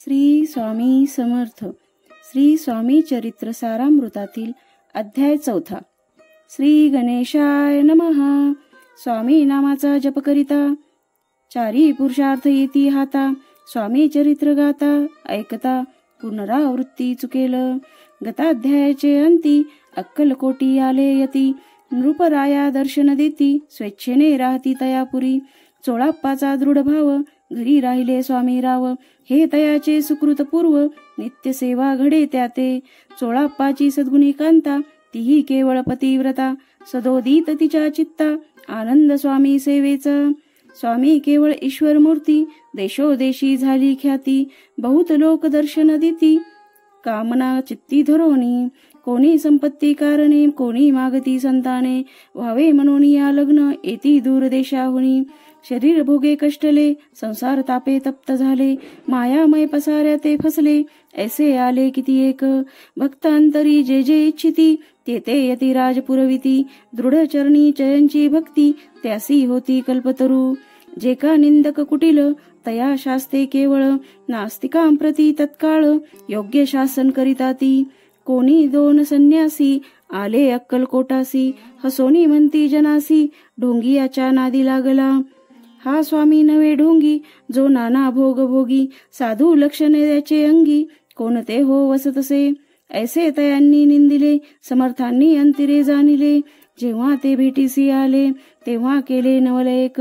श्री स्वामी समर्थ. श्री स्वामी चरित्र सारामृतातील अध्याय 4. श्री गणेशाय नमः. स्वामी नामाचा जप करिता चारी पुरुषार्थ येती हाता. स्वामी चरित्र गाता ऐकता पुनरावृत्ती चुकेल. गताध्यायाचे अंती अक्कलकोटी आले यती. नृपराया दर्शन देती स्वेच्छेने राहती तयापुरी. चोळाप्पाचा दृढ भाव घरी राहिले स्वामी राव. हे तयाचे सुकृत पूर्व नित्य सेवा घडे त्याते. चोळाप्पाची सद्गुणी कांता तीही केवळ पतिव्रता. सदोदित तिच्या चित्ता आनंद स्वामी सेवेचा. स्वामी केवळ ईश्वर मूर्ती देशोदेशी झाली ख्याती. बहुत लोक दर्शन देती कामना चित्ती धरोनी. कोणी संपत्ती कारणे कोणी मागती संताने. व्हावे म्हणून या लग्न येती दूर देशाहुनी. शरीर भोगे कष्टले संसार तापे तप्त झाले. मायामय पसाऱ्या ते फसले ऐसे आले किती एक. भक्तांतरी जे जे इच्छिती ते ते यती राज पुरविती. दृढ चरणी चयनची भक्ती त्यासी होती कल्पतरू. जे का निंदक कुटिल तया शास्ते केवळ. नास्तिकांप्रती तत्काळ योग्य शासन करिता ती. कोणी दोन संन्यासी आले अक्कलकोटासी. हसोनी म्हणती जनासी ढोंगियाच्या नादी लागला. हा स्वामी नवे ढोंगी जो नाना भोग भोगी. साधू लक्षणे त्याचे अंगी कोणते हो वसतसे. ऐसे तयांनी निंदिले समर्थांनी अंतिरे जाणिले. जेव्हा ते भेटीसी आले तेव्हा केले नवल एक.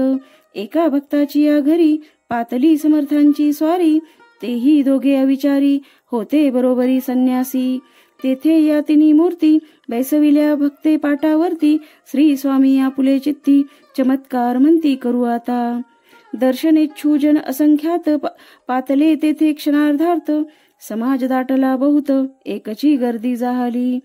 एका भक्ताची या घरी पातली समर्थांची स्वारी. तेही दोघे अविचारी होते बरोबरी संन्यासी. तेथे या तिन्ही मूर्ती बैसविल्या भक्ते पाटावरती. श्री स्वामी आपुले चित्ती चमत्कार म्हणती करू आता. दर्शनेच्छू जन असंख्यात पातले तेथे क्षणार्धार्थ. समाज दाटला बहुत एकची गर्दी जाहली.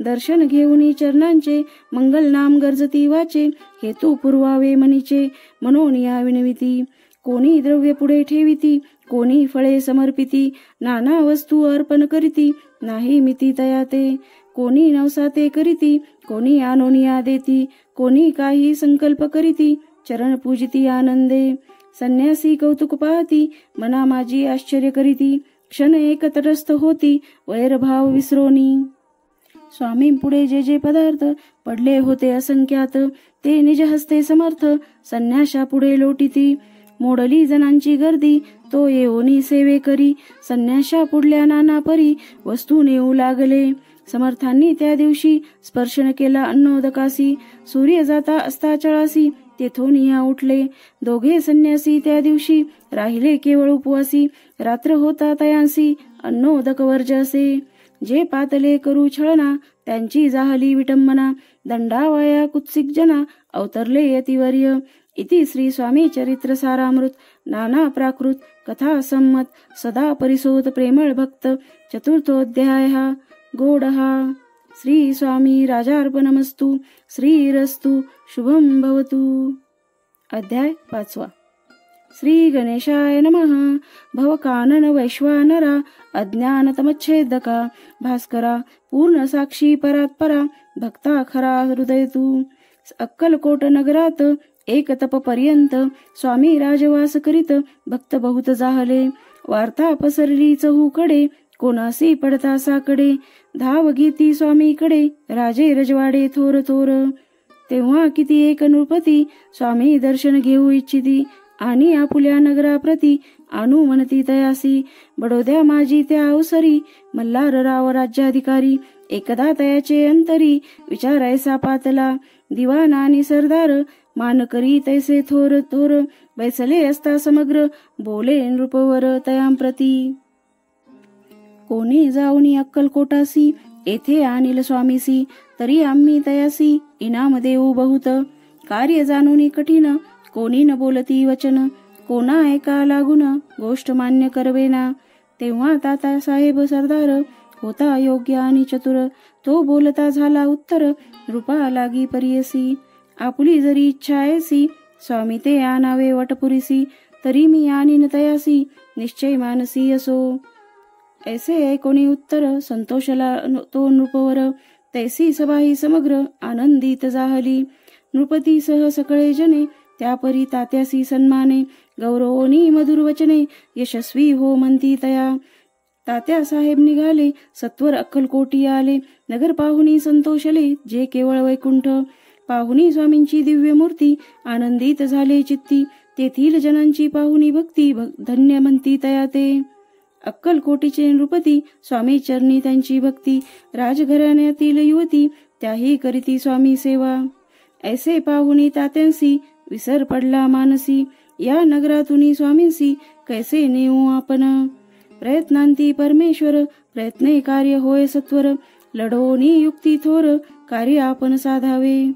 दर्शन घेऊनी चरणांचे मंगल नाम गरजती वाचे. हेतू पुरवावे मनीचे म्हणून या विनविती. कोणी द्रव्य पुढे ठेविती कोणी फळे समर्पिती. नाना वस्तू अर्पण करीती नाही मिती तयाते. कोणी नवसाते करीती कोणी आनोनिया देती. कोणी काही संकल्प करीती चरण पूजिती आनंदे. संन्यासी कौतुक पाहती मना माझी आश्चर्य करीती. क्षण एक तटस्थ होती वैरभाव विसरोनी. स्वामी पुढे जे जे पदार्थ पडले होते असंख्यात ते निज हस्ते समर्थ संन्याशा पुढे लोटीती. मोडली जनांची गर्दी तो येऊनी सेवे करी. संन्याशा पुढल्या नाना परी वस्तू नेऊ लागले. समर्थांनी त्या दिवशी स्पर्शन केला अन्नोदकासी. सूर्य जाता असता चळासी तेथून या उठले. दोघे संन्यासी त्या दिवशी राहिले केवळ उपवासी. रात्र होता तयांसी अन्नोदक वर्ज असे. जे पातले करू छळना त्यांची जाहली विटंबना. दंडावाया कुत्सिक जना अवतरले यतिवर्य. इति श्री स्वामी चरित्र सारामृत नाना प्राकृत कथा संमत सदा परिसोत प्रेमळ भक्त चतुर्थोध्याय गोडहा. श्री स्वामी राजार्पणमस्तु. श्रीरस्तु शुभम भवतु. अध्याय 5. श्री गणेशाय नमः. भवकानन वैश्वानरा अज्ञानतमच्छेदका. भास्करा पूर्ण साक्षी परात्परा भक्ता खरा हृदय तू. अक्कलकोट नगरात एक तप पर्यंत स्वामी राजवास करीत भक्त बहुत जाहले. वार्ता पसरली चहूकडे कोणासी पडता साकडे. धाव गीती स्वामीकडे राजे रजवाडे थोर थोर. तेव्हा किती एक नृपती स्वामी दर्शन घेऊ इच्छिती. आणि आपुल्या नगराप्रती आणू म्हणती तयासी. बडोद्या माझी त्या अवसरी मल्हार राव राज्याधिकारी. एकदा तयाचे अंतरी विचारायसा पातला. दिवाण आणि सरदार मान करी तैसे थोर थोर. बैसले असता समग्र बोले नृपवर तयांप्रती. कोणी जाऊनी अक्कलकोटासी येथे आणील स्वामीसी. तरी आम्ही तयासी इनाम देऊ बहुत. कार्य जाणूनी कठीण कोणी न बोलती वचन. कोणा ऐका लागून गोष्ट मान्य करवेना. तेव्हा ताता साहेब सरदार होता योग्य आणि चतुर. तो बोलता झाला उत्तर रूपा लागी परियसी. आपुली जरी इच्छा ऐसी स्वामी ते आणावे वटपुरीसी. तरी मी आणीन तयासी निश्चय मानसी असो. ऐसे कोणी उत्तर संतोषला तो नृपवर. तैसी सभा ही समग्र आनंदित जाहली. नृपती सह सकळे जने त्यापरी तात्यासी सन्माने, गौरवोनी मधुर वचने, यशस्वी हो म्हणती तया. तात्यासाहेब निघाले, सत्वर अक्कलकोटी आले, नगर पाहुणी संतोषले, जे केवळ वैकुंठ. पाहुणी स्वामींची दिव्य मूर्ती, आनंदित झाले चित्ती, तेथील जनांची पाहुणी भक्ती, धन्य म्हणती तया ते. अक्कलकोटीचे नृपती, स्वामी चरणी त्यांची भक्ती, राजघराण्यातील युवती, त्याही करीती स्वामी सेवा. ऐसे पाहुणी तात्यांसी, विसर पडला मानसी, या नगरातून स्वामींसी, कैसे नेऊ आपण. प्रयत्नांती परमेश्वर, प्रयत्ने कार्य होय सत्वर, लढोनी युक्ती थोर, कार्य आपण साधावे.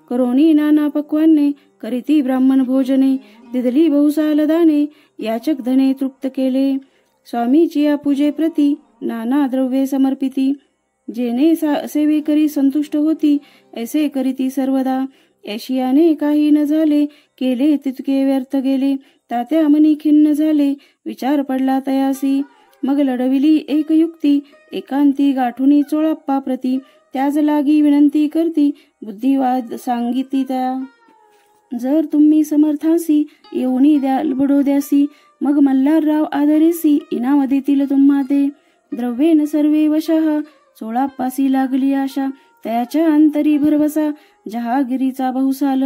करोनी नाना पक्वाने, करीती ब्राह्मण भोजने, दिदली बहुसाल दाने, याचक धने तृप्त केले. स्वामीची या पूजे प्रती, नाना द्रव्ये समर्पिती, जेने सेवे करी संतुष्ट होती, ऐसे करीती सर्वदा. ऐशियाने काही न झाले, केले तितके व्यर्थ गेले, तात्या मनी खिन्न झाले, विचार पडला तयासी. मग लढविली एक युक्ती, एकांती गाठुनी चोळाप्पा प्रती, त्याच लागी विनंती करती, बुद्धिवाद सांगिती त्या. जर तुम्ही समर्थांसी, येऊनी द्याल बडोद्यासी, मग मल्हारराव आदरेसी, इनाम देतील तुम्हा ते. द्रव्येन सर्वे वशः, चोळाप्पासी लागली आशा, त्याच्या अंतरी भरवसा, जहागिरीचा बहुसाल.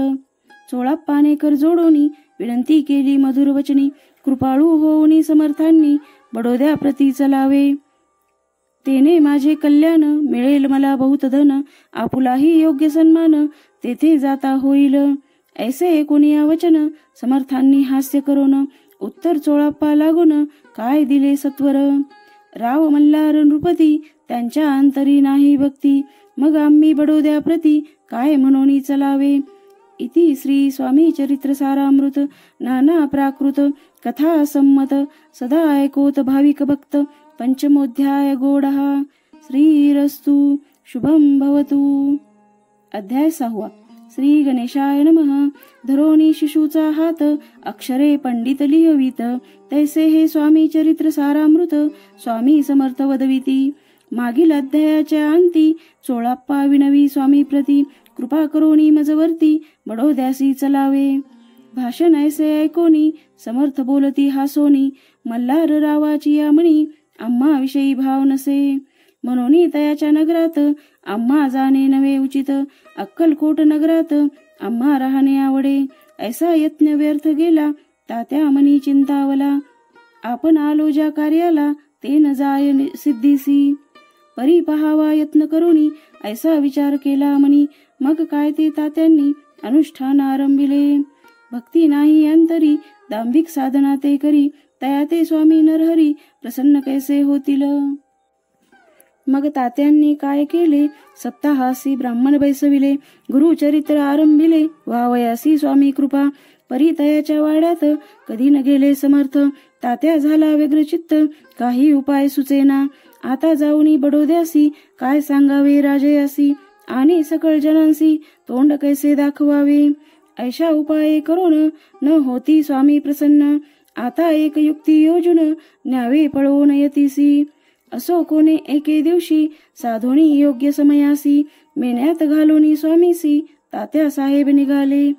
चोळाप्पाने कर जोडोनी, विनंती केली मधुर वचनी, कृपाळू होऊनी समर्थांनी, बडोद्या प्रती चलावे. तेने माझे कल्याण, मिळेल मला बहुत धन, आपुलाही योग्य सन्मान, तेथे जाता होईल. ऐसे कोणी वचन, समर्थांनी हास्य करून, उत्तर चोळाप्पा लागून, काय दिले सत्वर. राव मल्हार नृपती, त्यांच्या अंतरी नाही भक्ती, मग आम्ही बडोद्या प्रती, काय म्हणून चलावे. इति श्री स्वामी चरित्र सारामृत, नाना प्राकृत, कथा संमत, सदा ऐकोत भाविक भक्त, पंचमोध्याय गोडहा. श्रीरस्तु शुभम भवतु. अध्याय 6. श्री गणेशाय नमः. धरोनी शिशूचा हात, अक्षरे पंडित लिहवीत, तैसे हे स्वामी चरित्र सारामृत, स्वामी समर्थ वदविती. मागील अध्यायाच्या अंती, चोळाप्पा विनवी स्वामी प्रती, कृपा करोनी मजवरती, बडोद्यासी चलावे. भाषण ऐसे ऐकोनी, समर्थ बोलती हासोनी, मल्हार रावाची या म्हणी, आम्हा विषयी भाव नसे. म्हणून तयाच्या नगरात, आम्हा जाणे नवे उचित, अक्कलकोट नगरात, आम्हा राहणे आवडे. ऐसा यत्न व्यर्थ गेला, तात्या मनी चिंतावला, आपण आलो ज्या कार्याला, ते न जाय सिद्धीसी. परी पहावा यत्न करुनी, ऐसा विचार केला मनी, मग काय ते तात्यांनी अनुष्ठान आरंभिले. भक्ती नाही अंतरी, दांभिक साधना ते करी, तया ते स्वामी नरहरी, प्रसन्न कैसे होतील. मग तात्यांनी काय केले, सप्ताहासी ब्राह्मण बैसविले, गुरुचरित्र आरंभिले, वावयासी स्वामी कृपा. परितयाच्या वाड्यात कधी न गेले समर्थ, तात्या झाला व्यग्रचित्त, काही उपाय सुचेना. आता जाऊनी बडोद्यासी, काय सांगावे राजयासी, आणि सकळ जनांसी तोंड कैसे दाखवावे. ऐशा उपाय करून न होती स्वामी प्रसन्न, आता एक युक्ती योजून न्यावे पळवून यतीसी. असो कोणे एके दिवशी, साधोनी योग्य समयासी, मेण्यात घालूनी स्वामीसी, तात्या साहेब निघाले.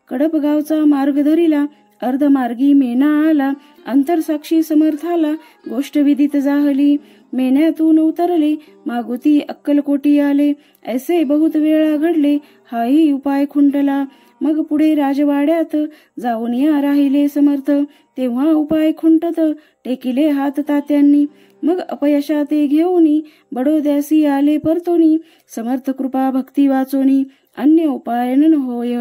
कडप गावचा मार्ग धरिला, अर्धमार्गी मेना आला, अंतरसाक्षी समर्थाला, गोष्ट विदित जाहली. मेण्यातून उतरले, मागुती अक्कलकोटी आले, ऐसे बहुत वेळा घडले, हाही उपाय खुंटला. मग पुढे राजवाड्यात जाऊन या राहिले समर्थ, तेव्हा उपाय खुंटत टेकिले हात तात्यांनी. मग अपयशा ते घेऊनी, बडोद्यासी आले परतोनी, समर्थ कृपा भक्ती वाचोनी, अन्य उपाय न होय.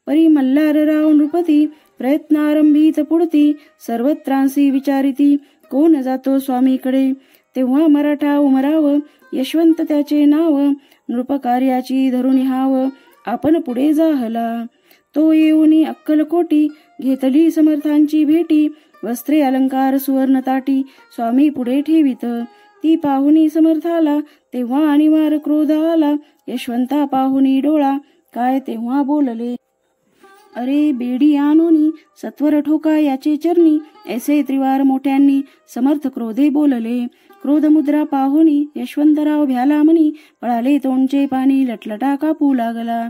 परी मल्हारराव नृपती, प्रयत्नारंभीत पुढती, सर्वत्रांसी विचारिती, कोण जातो स्वामीकडे. तेव्हा मराठा उमराव, यशवंत त्याचे नाव, नृपकार्याची धरून हाव, आपण पुढे जाहला. तो येऊनी अक्कलकोटी, घेतली समर्थांची भेटी, वस्त्रे अलंकार सुवर्ण ताटी, स्वामी पुढे ठेवित. ती पाहुनी समर्थाला, तेव्हा अनिवार क्रोध आला, यशवंता पाहुनी डोळा, काय तेव्हा बोलले. अरे बेडी आणोनी, सत्वर ठोका याचे चरणी, ऐसे त्रिवार मोठ्यांनी, समर्थ क्रोधे बोलले. क्रोधमुद्रा पाहुनी, यशवंतराव भ्याला मनी, पळाले तोंडचे पाणी, लटलटा कापू लागला.